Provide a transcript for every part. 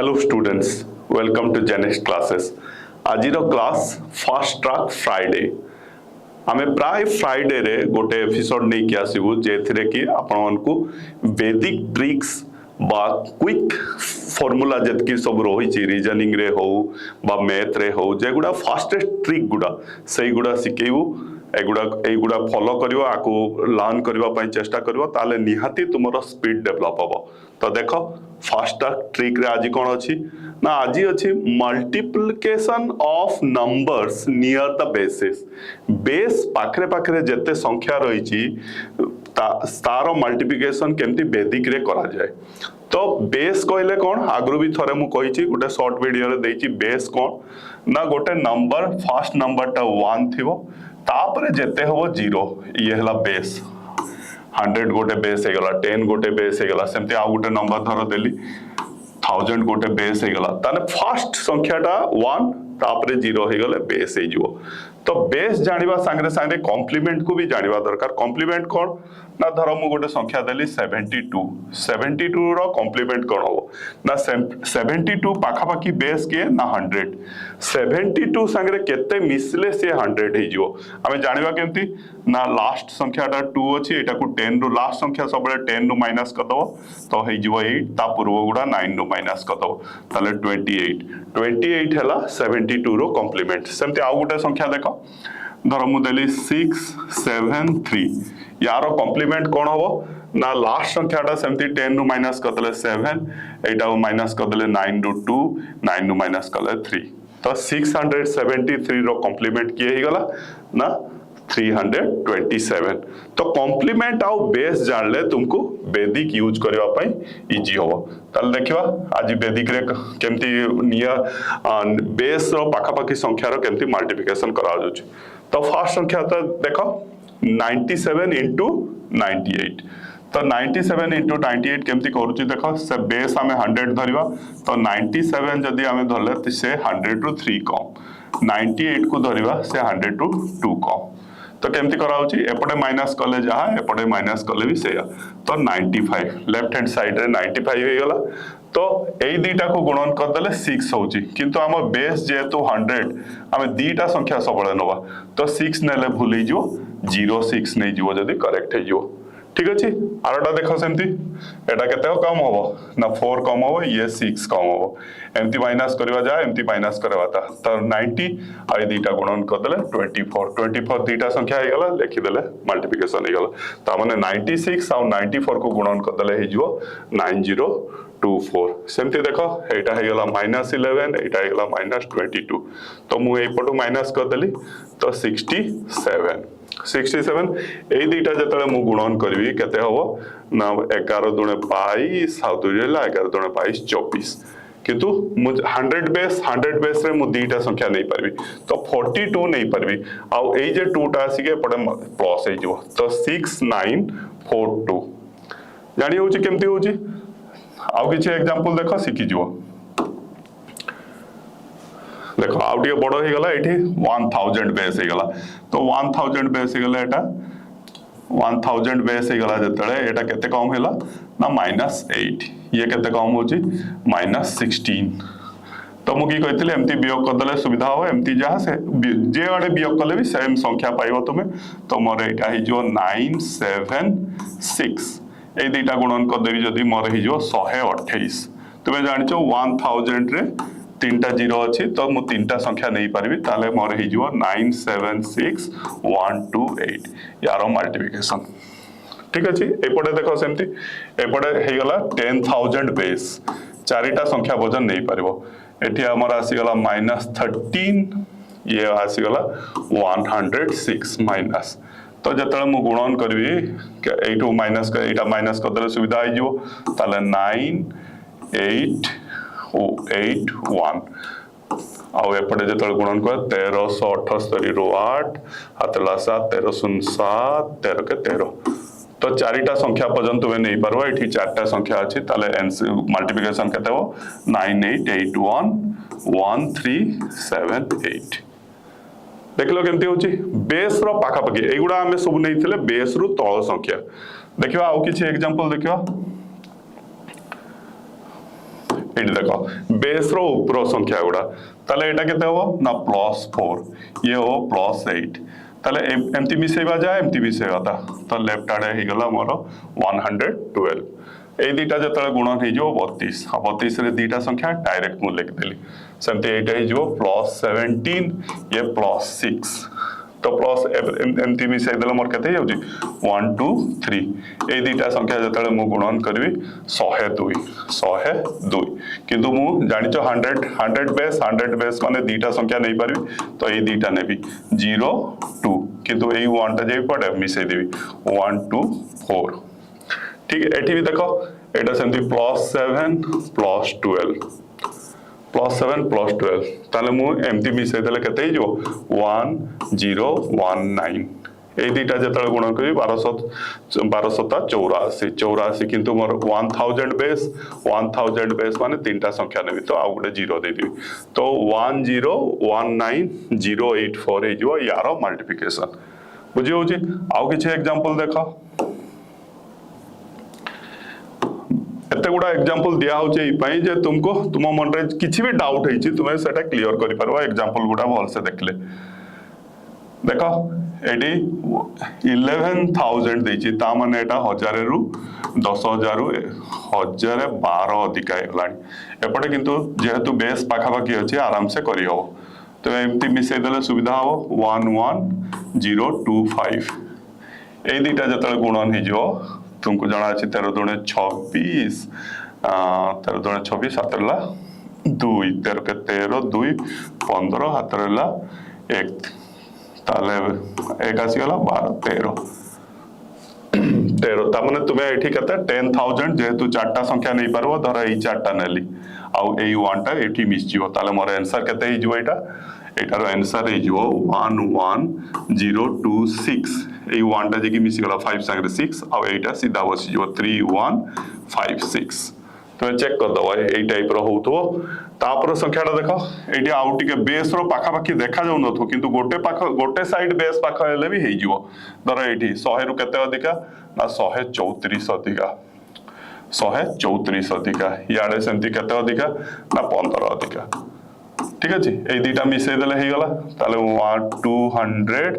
Hello students, welcome to GENXT classes. आज class fast track Friday. आमे प्राय Friday रे गोटे एपिसोड नहीं कि आसीबु जेथिरे कि आपण मानकु वैदिक ट्रिक्स बा क्विक फॉर्मूला जतकी सब रही रीजनिंग रे हो बा मैथ रे हो जेगुडा फास्टेस्ट ट्रिक गुडा सही गुडा सिकेबु एगुडा फॉलो करियो आको लर्न करबा पई चेष्टा करियो ताले निहाती तुमरो स्पीड डेवलप हबो। तो देखो फास्ट ट्रिक रे आज कोन अछि ना आज अछि multiplication of numbers near the basis. Base पाखरे पाखरे जते संख्या रही छी तार मल्टीप्लिकेशन केमती वैदिक रे करा जाए। तो बेस कहले कोन आगरु भी थरे मु कहि छी गोटे शॉर्ट वीडियो रे देछि बेस कोन ना गोटे नंबर फर्स्ट नंबर टा 1 थिवो तापरे जेते हो 0 ये हला बेस। 100 गोटे बेस हे गला 10 गोटे बेस हे गला सेमते आ गोटे नंबर धर देली 1000 गोटे बेस हे गला ताने फर्स्ट संख्याटा 1 तापरे 0 हे गले बेस हे जिवो। तो बेस जानिबा संगे संगे कॉम्प्लीमेंट को भी जानिबा दरकार। कॉम्प्लीमेंट कोन ना धर मु गोटे संख्या देली 72 रो कॉम्प्लीमेंट कोन हो ना 72 पाखा पाखी बेस के ना 100 72 संगे केते मिसले से 100 हे जिवो। हमें जानिबा केमती ना लास्ट संख्याटा 2 अछि एटा को 10 रो लास्ट संख्या सबले 10 रो माइनस कर दबो तो हे जिवो 8 ता पूर्व गुडा 9 रो माइनस कर दबो ताले 28 हला 72 रो कॉम्प्लीमेंट। सेमते आ गोटे संख्या देखो धर मु देली 673 यारो कॉम्प्लीमेंट कोन होबो ना लास्ट संख्याटा सेमती 10 रो माइनस कर देले 7 एटा को माइनस कर देले 9 रो 2 9 रो माइनस कर ले 3 तो 673 रो कॉम्प्लीमेंट किए ही गला ना 327। तो कॉम्प्लीमेंट आउ बेस जानले तुमको वैदिक यूज करबा पई इजी होबो। ताल देखिबा आज वैदिक रे केमती नियर बेस रो पाखा पाखी संख्या रो केमती मल्टीप्लिकेशन करा जाउछ। तो फर्स्ट संख्या तो देखो 97 into 98 तो 97 into 98 केमती करूची देखो से बेस हमें 100 धरिबा तो 97 जदी हमें धरले से 100 टू 3 कम 98 को धरिबा से 100 टू 2 कम। तो केमती करा होची एपटे माइनस कले जहा एपटे माइनस कले भी सेया तो 95 लेफ्ट हैंड साइड रे 95 हे गला। तो एई दीटा को गुणन कर देले 6 होची किंतु हम बेस जेतु 100 हमें दीटा संख्या सबले नबा तो 6 नेले भूली जो 06 नै जीवो जदी करेक्ट हे जीवो। ठीक अछि आरोटा देखो सेमती एटा केते कम होबो ना 4 कम होबो ये 6 कम होबो एमती माइनस करबा जा एमती माइनस करबाता तो 90 आ दीटा गुणन कर देले 24 दीटा संख्या हे गला लिखि देले मल्टीप्लिकेशन हे गला त माने 96 और 94 को गुणन कर देले हे जिवो 9024। सेमती देखो एटा हे गला -11 एटा हे गला -22 तो मु ए पटो माइनस कर देली तो 67 ए दीटा जतले मु गुणन करबी केते होबो ना 11 दुणे 22 आ 2 हेला 11 दुणे 22 24 किंतु मु 100 बेस रे मु दीटा संख्या नहीं परबी तो 42 नहीं परबी आ ए जे 2 टा आसी के पडे प्लस हे जिवो तो 6942 जानि होची केमती होची आ किछ एग्जांपल देखो सिखि जिवो। देखो आउ टिके बड़ हे गला एठी 1000 बेस हे गला तो 1000 बेस हे गला एटा 1000 बेस हे गला जतले एटा केते कम हेला ना -8 ये केते कम होची -16 तो मु की कहथिले एमती वियोग कर देले सुविधा हो एमती जहा से जे आडे वियोग कले भी सेम संख्या पाइबो तुमे तो मोर एटा हि जो 976 ए दीटा गुणन कर देबी जदी मोर हि जो 128 तुमे जानिचो 1000 रे तीनटा 0 अछि तो मु तीनटा संख्या नहीं पारबी ताले मोर हि जो 976128 यारो मल्टीप्लिकेशन। ठीक अछि एपटे देखो सेमती एपटे हे गला 10000 बेस चारिटा संख्या वजन नहीं पारिबो एठी हमर आसी गला -13 ये आसी गला 106 माइनस तो जतले मु गुणन करबी एटू माइनस का एटा माइनस कर देले सुविधा आइ जो ताले 9881 आउ एपटे जतले गुणन कर 1378 रो 8 हातला 7 1307 13 के 13 तो चारिटा संख्या पर्यंत तुमे नहीं पारबो एठी चारटा संख्या अछि ताले मल्टीप्लिकेशन केते हो 98811378 देखलो केमती होची बेस रो पाखा पाखी एगुडा हमें सब नहीं थिले बेस रु तळ संख्या देखियो आउ किछि एग्जांपल देखियो ये देखो बेस रो ऊपर संख्या गुड़ा ताले एटा केते हो ना +4 ये हो +8 ताले एमती मिसेबा जाए एमती मिसेबा ता तो लेफ्ट आड़े ही गला मोर 112 ए दीटा जतले गुणन हे जो 32 आ 32 रे दीटा संख्या डायरेक्ट मु लिख देली सेमते एटा हे जो +17 ये +6 तो प्लस एमती मिसाई देला मोर केते जाउची 1 2 3 ए दीटा संख्या जतले मु गुणन करबी 102 किंतु मु जानिचो 100 बेस माने दीटा संख्या नै परबी तो ए दीटा नेबी 0 2 किंतु ए 1 टा जेई पड़े मिसाई देबी 1 2 4 ठीक है एठी भी देखो एटा सेमती +7 +12 +7 +12 ताले मु एमती मिसाई देले केते जो 1019 ए दीटा जतले गुणन करी 1284 किंतु मोर 1000 बेस माने तीनटा संख्या नेबी तो आ गुटे 0 दे देबी तो 1019084 हे जो यारो मल्टीप्लिकेशन बुझी होची आउ किछ एग्जांपल देखो एते गुडा एग्जांपल दिया होचे ई जे तुमको तुम मन रे किछि भी डाउट हेछि तुमे सेटा क्लियर करि परबा एग्जांपल गुडा भल से देखले देखो एडी 11000 देछि ता माने एटा 1000 रु 10000 रु 1012 अधिक हेलानी एपटे किंतु जेहेतु बेस पाखा पाखी अछि आराम से करि हो तो एमती मिसे देले सुविधा हो 11025 ए दीटा जतले गुणन हे जो तुमको जाना अच्छी 13 दूने 26 13 दूने 26 हाथरला 2 13 के 13 2 15 हाथरला 1 ताले एक आसी गला 12 13 ता माने तुमे एठी कते 10000 जेहेतु चारटा संख्या नै परबो धर एई चारटा नेली आउ एई 1 टा एठी मिस जिवो ताले मोर आंसर कते हि जिवो एटा एटार आंसर हि जिवो 11026 ए 1 टा जेकी मिसी गला 5 संगे 6 आ एटा सीधा बसी जो 3156 तो चेक कर दवा ए टाइप रो होतो तापर संख्याटा देखो एटी आउ टिके बेस रो पाखा पाखी देखा जाउ नथो किंतु गोटे साइड बेस पाखा हेले भी हेइ जिवो धर एटी 100 रु केते अधिका ना 134 अधिका 134 अधिका याडे सेंती केते अधिका ना 15 अधिका ठीक अछि ए दीटा मिसे देले हे गला ताले 230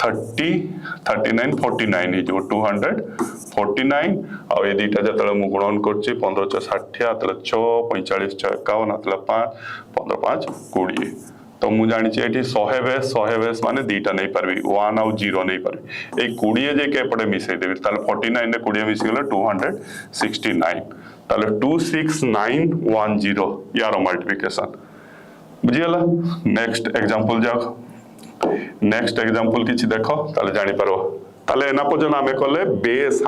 39 49 हे जो 249 आ ए दीटा जतले मु गुणन करछि 15 60 आतले 6 45 51 आतले 5 15 5 20 तो मु जानि छि एठी 100 बेस माने दीटा नै परबी 1 आउ 0 नै परबी ए 20 जे के पडे मिसे देबी ताले 49 रे 20 मिसी गेले 269 ताले 26910 यार मल्टीप्लिकेशन बुझियला नेक्स्ट एग्जांपल जाओ नेक्स्ट एग्जांपल किछि देखो ताले जानि पारो ताले एना पजन आमे कले बेस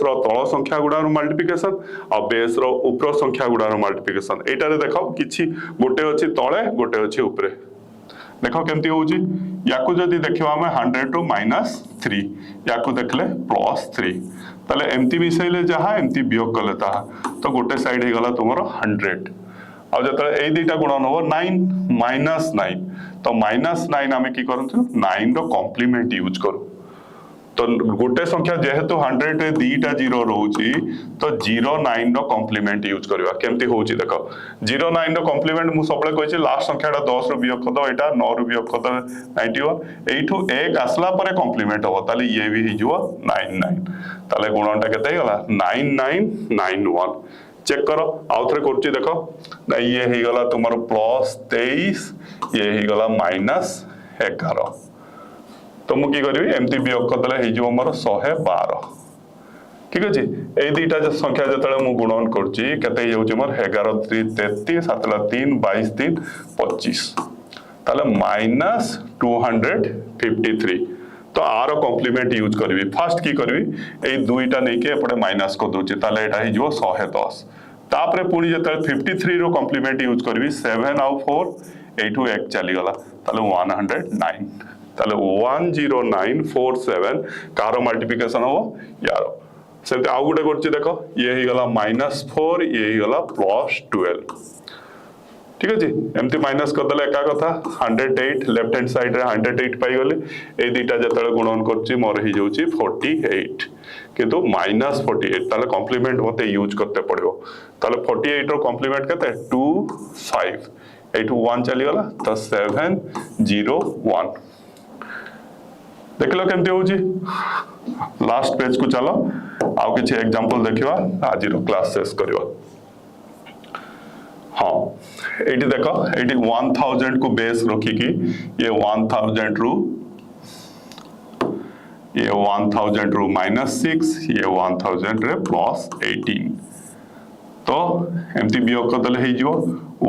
रो तळ संख्या गुडा रो मल्टीप्लिकेशन आ बेस रो ऊपर संख्या गुडा रो मल्टीप्लिकेशन एटारे देखो किछि गोटे अछि तळे गोटे अछि ऊपरे देखो केमती होउची याकू जदी देखिबा हमें 100 टू -3 याकू देखले +3 ताले एमती मिसैले जहा एमती वियोग कले ताहा तो गोटे साइड हे गला तुमरो 100 आ जतले ए दीटा गुणन हो 9 -9 तो -9 आमे की करंतु 9 रो कॉम्प्लीमेंट यूज करू तो गोटे संख्या जेहेतु 100 रे दीटा 0 रहउची तो 09 रो कॉम्प्लीमेंट यूज करबा केमती होउची देखो 09 रो कॉम्प्लीमेंट मु सबले कहिछि लास्ट संख्याटा 10 रो वियोग कर दो एटा 9 रो वियोग कर दो 91 एठू 1 आसला परे कॉम्प्लीमेंट हो ताले ये भी हि जो 99 ताले गुणनटा केते गला 9991 चेक करो आउ थरे करछि देखो ना ये ही गला तुम्हारो +23 ये ही गला -11 तो मु की करबी एमती वियोग कर देले हे जो हमर 112 ठीक अछि ए दीटा जे संख्या जतले मु गुणन करछि केते हे होछि हमर 11 3 33 7 3 22 3 25 ताले -253 तो आरो कॉम्प्लीमेंट यूज करबी फर्स्ट की करबी ए दुईटा नै के एपडे माइनस को दोछि ताले एटा हे जो 110 तापरे पुनी जतले 53 रो कॉम्प्लीमेंट यूज करबी 7 आउ 4 8 1 चली गला ताले 109 ताले 10947 कारो मल्टीप्लिकेशन हो यार सेते आउ गुटे करछि देखो ये ही गला -4 ये ही गला +12 ठीक अछि एमती माइनस कर देले एका कथा 108 लेफ्ट हैंड साइड रे 108 पाई गले ए दीटा जतले गुणन करछि मोर ही जाउछि 48 किंतु -48 ताले कॉम्प्लीमेंट मते यूज करते पड़िबो ताले 48 रो कॉम्प्लीमेंट केते 2 5 8 1 चली गला तो 7 0 1 देखलो केमती होउची लास्ट पेज को चलो आउ किछि एग्जांपल देखिबा आज रो क्लास शेष करबा हाँ एटी देखो एटी 1000 को बेस रखी की ये 1000 रू -6 ये 1000 रे +18 तो एमती वियोग कर दले हे जिवो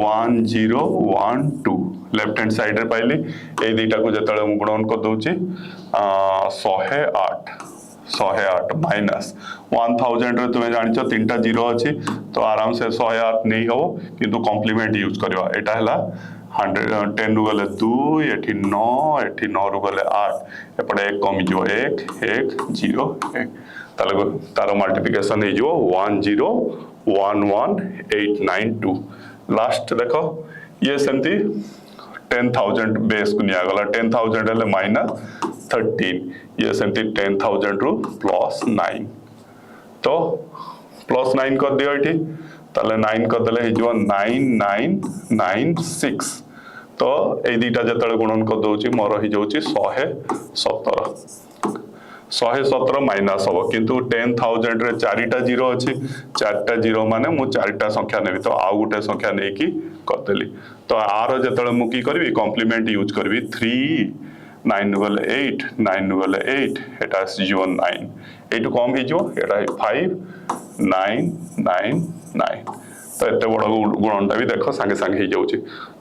1 0 1 2 लेफ्ट हैंड साइड रे पाइली ए दुईटा को जतले मु गुणन कर दउची 108 माइनस 1000 रे तुमे जानिचो तीनटा जीरो अछि तो आराम से 108 नहीं हो किंतु कॉम्प्लीमेंट यूज करबा एटा हला 110 रु गले 2 एठी 9 रु गले 8 एपटे एक कमी जो 1 1 0 1 ताले तारो मल्टीप्लिकेशन हे जो 1 0 1 1 8 9 2 लास्ट देखो ये सेमती 10,000 बेस को निया गला 10,000 हेले -13 ये सेमती 10,000 रु +9 तो +9 कर दियो एठी ताले 9 कर देले हे जो 9996 तो ए दुईटा जतले गुणन कर दउची मोर हे जाउची 117 माइनस हो किंतु 10,000 रे चारिटा जीरो अछि चारटा जीरो माने मु चारिटा संख्या नेबी तो आ गुटे संख्या नै की करदेली तो आरो जतले मु की करबी कॉम्प्लीमेंट यूज करबी 3 9 गले 8 9 गले 8 एटा जीरो 9 8 कम हे जो एटा 5 9 9 9 तो एते बड़ गुणनटा भी देखो संगे संगे हे जाउची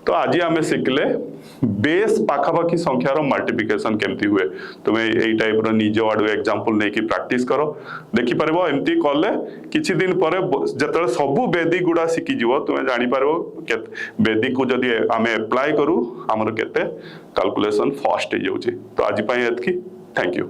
तो आज आमे सिखले बेस पाखापाखी संख्यार मल्टीप्लिकेशन केमती हुए तुमे एई टाइप रो निजो आडू एग्जांपल नै की प्रैक्टिस करो देखि परबो एमती करले किछि दिन परे जतले सबु वेदिक गुडा सिखि जिवो तुमे जानि परबो वेदिक को जदी आमे अप्लाई करू हमर केते कैलकुलेशन फास्ट हे जाउची तो आज पई एतकी थैंक यू।